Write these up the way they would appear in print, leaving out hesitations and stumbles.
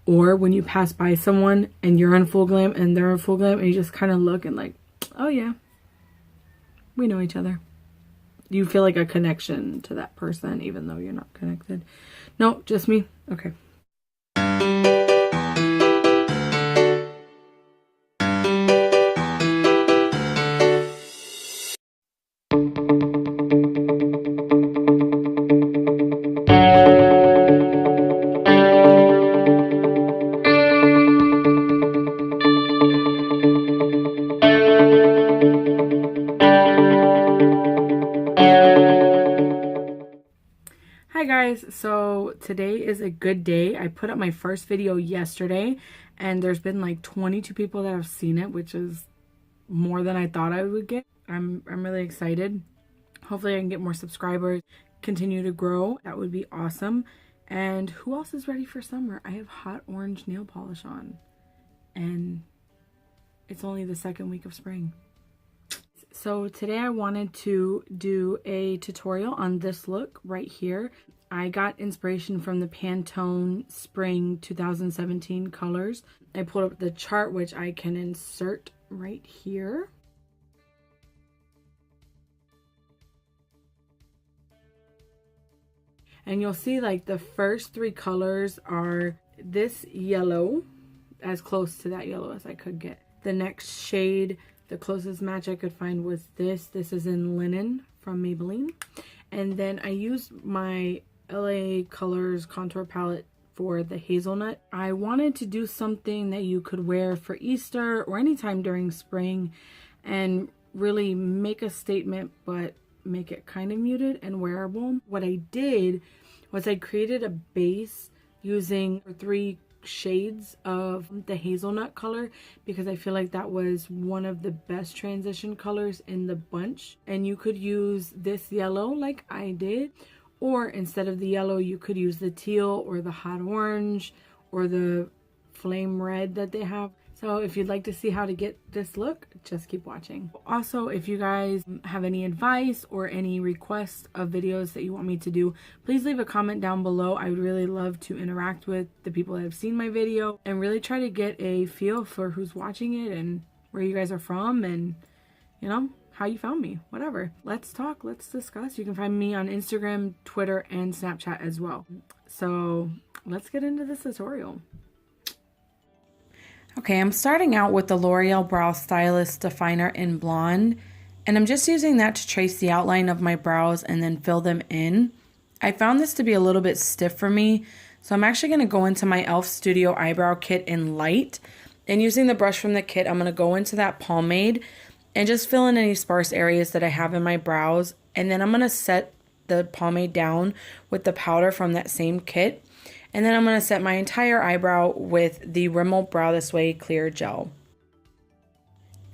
Or when you pass by someone and you're in full glam and they're in full glam and you just kind of look and like, oh yeah, we know each other. You feel like a connection to that person even though you're not connected. No, just me? Okay. Hi guys, so today is a good day. I put up my first video yesterday and there's been like 22 people that have seen it, which is more than I thought I would get. I'm really excited. Hopefully I can get more subscribers, continue to grow. That would be awesome. And who else is ready for summer? I have hot orange nail polish on and it's only the second week of spring. So today I wanted to do a tutorial on this look right here. I got inspiration from the Pantone Spring 2017 colors. I pulled up the chart, which I can insert right here. And you'll see like the first three colors are this yellow, as close to that yellow as I could get. The next shade, the closest match I could find was this. This is in Linen from Maybelline. And then I used my LA Colors contour palette for the hazelnut. I wanted to do something that you could wear for Easter or anytime during spring and really make a statement, but make it kind of muted and wearable. What I did was I created a base using 3 shades of the hazelnut color because I feel like that was one of the best transition colors in the bunch. And you could use this yellow like I did, or instead of the yellow you could use the teal or the hot orange or the flame red that they have. So if you'd like to see how to get this look, just keep watching. Also, if you guys have any advice or any requests of videos that you want me to do, please leave a comment down below. I would really love to interact with the people that have seen my video and really try to get a feel for who's watching it and where you guys are from and, you know, how you found me, whatever. Let's talk, let's discuss. You can find me on Instagram, Twitter, and Snapchat as well. So let's get into this tutorial. Okay, I'm starting out with the L'Oreal Brow Stylist Definer in Blonde, and I'm just using that to trace the outline of my brows and then fill them in. I found this to be a little bit stiff for me, so I'm actually going to go into my e.l.f. Studio Eyebrow Kit in Light, and using the brush from the kit, I'm going to go into that pomade and just fill in any sparse areas that I have in my brows, and then I'm going to set the pomade down with the powder from that same kit. And then I'm going to set my entire eyebrow with the Rimmel Brow This Way Clear Gel.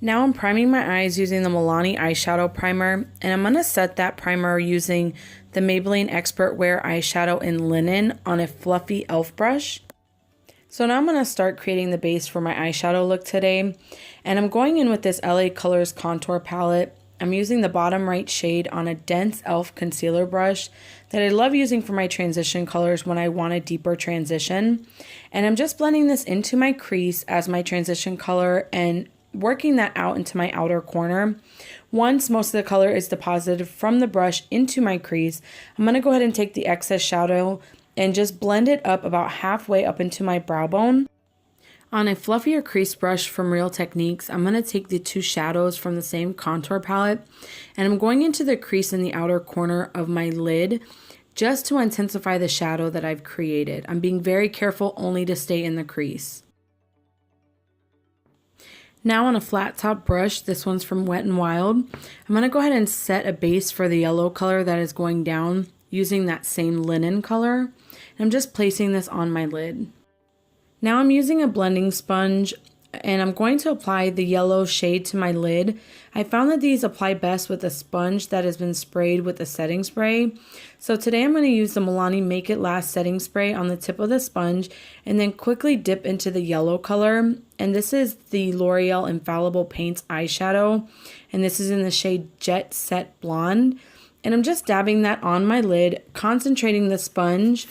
Now I'm priming my eyes using the Milani eyeshadow primer, and I'm going to set that primer using the Maybelline Expert Wear eyeshadow in Linen on a fluffy e.l.f. brush. So now I'm going to start creating the base for my eyeshadow look today, and I'm going in with this LA Colors contour palette. I'm using the bottom right shade on a dense e.l.f. concealer brush that I love using for my transition colors when I want a deeper transition. And I'm just blending this into my crease as my transition color and working that out into my outer corner. Once most of the color is deposited from the brush into my crease, I'm going to go ahead and take the excess shadow and just blend it up about halfway up into my brow bone. On a fluffier crease brush from Real Techniques, I'm going to take the 2 shadows from the same contour palette and I'm going into the crease in the outer corner of my lid just to intensify the shadow that I've created. I'm being very careful only to stay in the crease. Now on a flat top brush, this one's from Wet n Wild, I'm going to go ahead and set a base for the yellow color that is going down using that same linen color. And I'm just placing this on my lid. Now I'm using a blending sponge and I'm going to apply the yellow shade to my lid. I found that these apply best with a sponge that has been sprayed with a setting spray. So today I'm going to use the Milani Make It Last setting spray on the tip of the sponge and then quickly dip into the yellow color. And this is the L'Oreal Infallible Paints eyeshadow, and this is in the shade Jet Set Blonde. And I'm just dabbing that on my lid, concentrating the sponge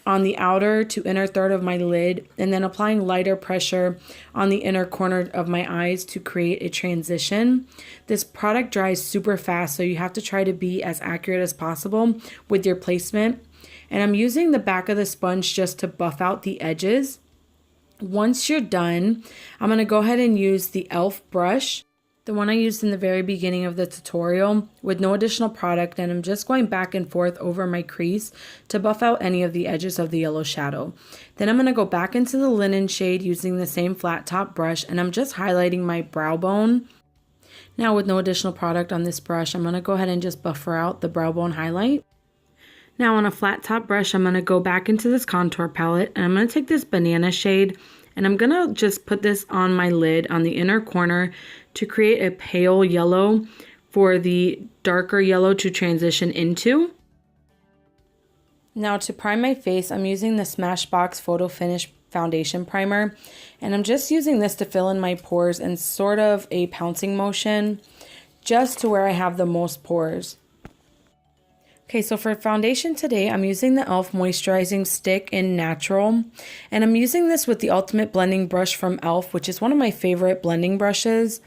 on the outer to inner third of my lid, and then applying lighter pressure on the inner corner of my eyes to create a transition. This product dries super fast, so you have to try to be as accurate as possible with your placement. And I'm using the back of the sponge just to buff out the edges. Once you're done, I'm going to go ahead and use the e.l.f. brush, the one I used in the very beginning of the tutorial, with no additional product, and I'm just going back and forth over my crease to buff out any of the edges of the yellow shadow. Then I'm going to go back into the linen shade using the same flat top brush, and I'm just highlighting my brow bone. Now with no additional product on this brush, I'm going to go ahead and just buffer out the brow bone highlight. Now on a flat top brush, I'm going to go back into this contour palette, and I'm going to take this banana shade, and I'm going to just put this on my lid on the inner corner to create a pale yellow for the darker yellow to transition into. Now to prime my face, I'm using the Smashbox Photo Finish Foundation Primer, and I'm just using this to fill in my pores in sort of a pouncing motion, just to where I have the most pores. Okay, so for foundation today, I'm using the e.l.f. Moisturizing Stick in Natural, and I'm using this with the Ultimate Blending Brush from e.l.f., which is one of my favorite blending brushes.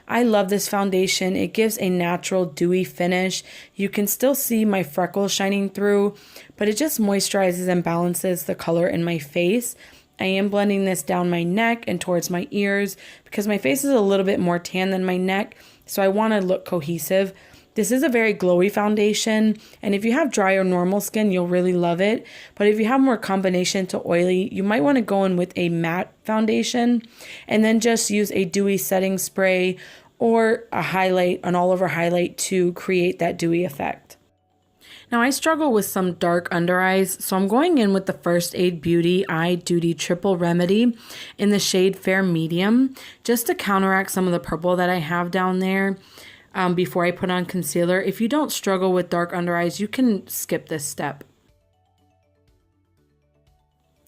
I love this foundation. It gives a natural dewy finish. You can still see my freckles shining through, but it just moisturizes and balances the color in my face. I am blending this down my neck and towards my ears because my face is a little bit more tan than my neck, so I want to look cohesive. This is a very glowy foundation, and if you have dry or normal skin, you'll really love it. But if you have more combination to oily, you might want to go in with a matte foundation and then just use a dewy setting spray or a highlight, an all over highlight to create that dewy effect. Now I struggle with some dark under eyes, so I'm going in with the First Aid Beauty Eye Duty Triple Remedy in the shade Fair Medium, just to counteract some of the purple that I have down there. Before I put on concealer. If you don't struggle with dark under eyes, you can skip this step.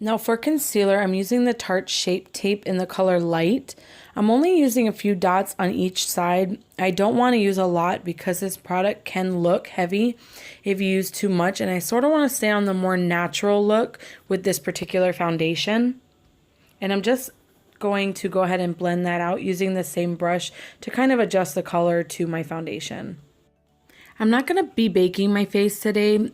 Now for concealer, I'm using the Tarte ShapeTape in the color Light. I'm only using a few dots on each side. I don't want to use a lot because this product can look heavy if you use too much, and I sort of want to stay on the more natural look with this particular foundation. And I'm just going to go ahead and blend that out using the same brush to kind of adjust the color to my foundation. I'm not going to be baking my face today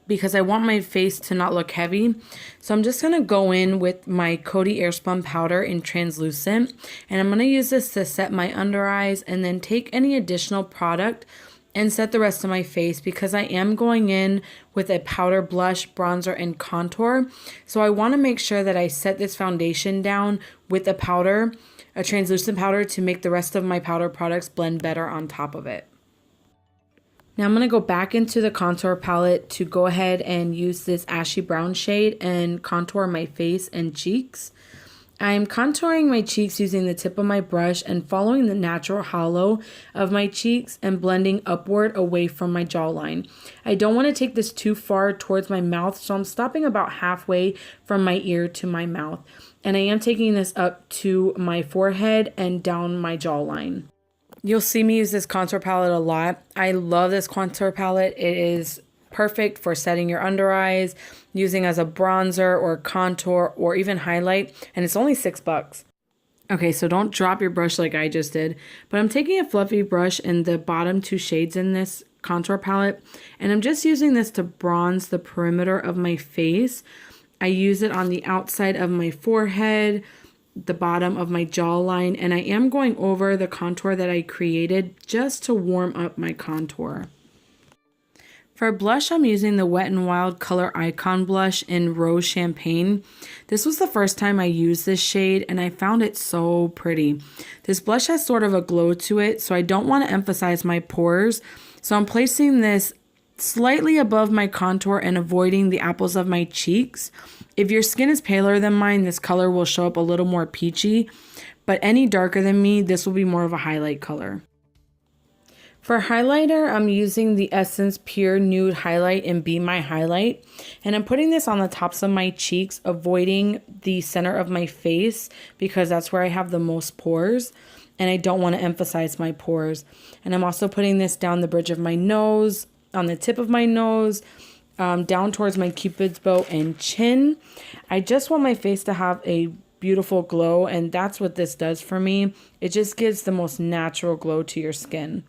because I want my face to not look heavy. So I'm just going to go in with my Coty Airspun powder in translucent, and I'm going to use this to set my under eyes and then take any additional product and set the rest of my face because I am going in with a powder blush, bronzer, and contour. So I want to make sure that I set this foundation down with a powder, a translucent powder, to make the rest of my powder products blend better on top of it. Now I'm going to go back into the contour palette to go ahead and use this ashy brown shade and contour my face and cheeks. I'm contouring my cheeks using the tip of my brush and following the natural hollow of my cheeks and blending upward away from my jawline. I don't want to take this too far towards my mouth, so I'm stopping about halfway from my ear to my mouth. And I am taking this up to my forehead and down my jawline. You'll see me use this contour palette a lot. I love this contour palette. It is perfect for setting your under eyes, using as a bronzer or contour or even highlight, and it's only $6. Okay, so don't drop your brush like I just did, but I'm taking a fluffy brush in the bottom two shades in this contour palette, and I'm just using this to bronze the perimeter of my face. I use it on the outside of my forehead, the bottom of my jawline, and I am going over the contour that I created just to warm up my contour. For blush, I'm using the Wet n Wild Color Icon blush in Rose Champagne. This was the first time I used this shade, and I found it so pretty. This blush has sort of a glow to it, so I don't want to emphasize my pores. So I'm placing this slightly above my contour and avoiding the apples of my cheeks. If your skin is paler than mine, this color will show up a little more peachy, but any darker than me, this will be more of a highlight color. For highlighter, I'm using the Essence Pure Nude Highlight in Be My Highlight, and I'm putting this on the tops of my cheeks, avoiding the center of my face because that's where I have the most pores, and I don't want to emphasize my pores. And I'm also putting this down the bridge of my nose, on the tip of my nose, down towards my cupid's bow and chin. I just want my face to have a beautiful glow, and that's what this does for me. It just gives the most natural glow to your skin.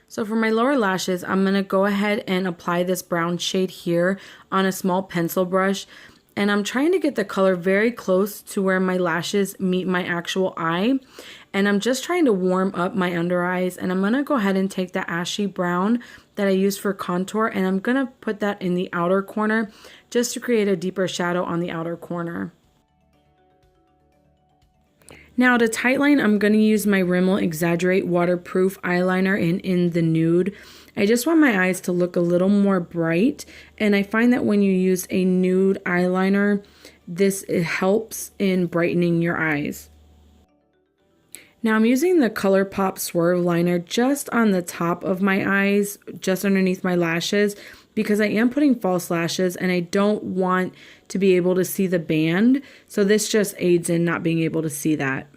So for my lower lashes, I'm going to go ahead and apply this brown shade here on a small pencil brush. And I'm trying to get the color very close to where my lashes meet my actual eye. And I'm just trying to warm up my under eyes. And I'm going to go ahead and take the ashy brown that I used for contour, and I'm going to put that in the outer corner just to create a deeper shadow on the outer corner. Now to tightline, I'm going to use my Rimmel Exaggerate waterproof eyeliner in the nude. I just want my eyes to look a little more bright, and I find that when you use a nude eyeliner, it helps in brightening your eyes. Now I'm using the ColourPop Swerve liner just on the top of my eyes, just underneath my lashes, because I am putting false lashes and I don't want to be able to see the band. So this just aids in not being able to see that.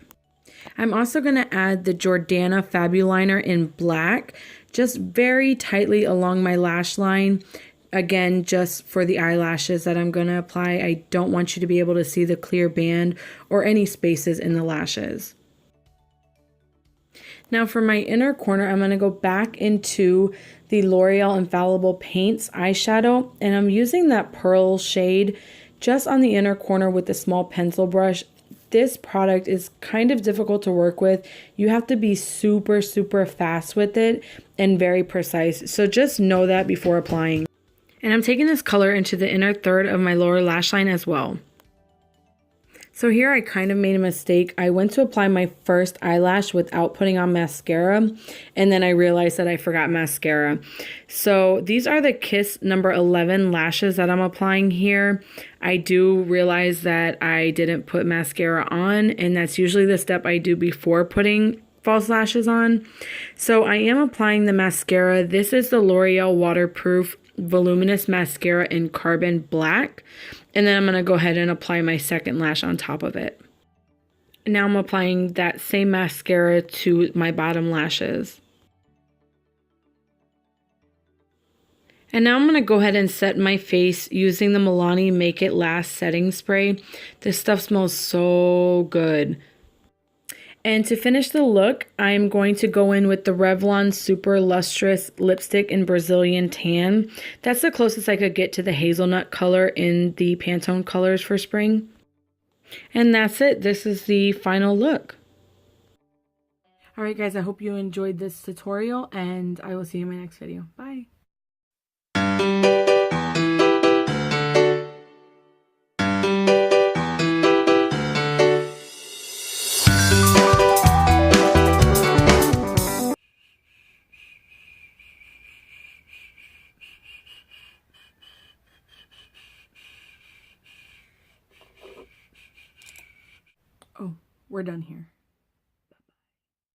I'm also going to add the Jordana Fabuliner in black, just very tightly along my lash line. Again, just for the eyelashes that I'm going to apply. I don't want you to be able to see the clear band or any spaces in the lashes. Now for my inner corner, I'm going to go back into the L'Oreal Infallible Paints eyeshadow, and I'm using that pearl shade just on the inner corner with the small pencil brush. This product is kind of difficult to work with. You have to be super fast with it and very precise. So just know that before applying. And I'm taking this color into the inner third of my lower lash line as well. So here I kind of made a mistake. I went to apply my first eyelash without putting on mascara, and then I realized that I forgot mascara. So these are the Kiss number 11 lashes that I'm applying here. I do realize that I didn't put mascara on, and that's usually the step I do before putting false lashes on. So I am applying the mascara. This is the L'Oreal Waterproof Voluminous Mascara in Carbon Black. And then I'm going to go ahead and apply my second lash on top of it. Now I'm applying that same mascara to my bottom lashes. And now I'm going to go ahead and set my face using the Milani Make It Last setting spray. This stuff smells so good. And to finish the look, I'm going to go in with the Revlon Super Lustrous Lipstick in Brazilian Tan. That's the closest I could get to the hazelnut color in the Pantone colors for spring. And that's it. This is the final look. Alright guys, I hope you enjoyed this tutorial, and I will see you in my next video. Bye! Oh, we're done here.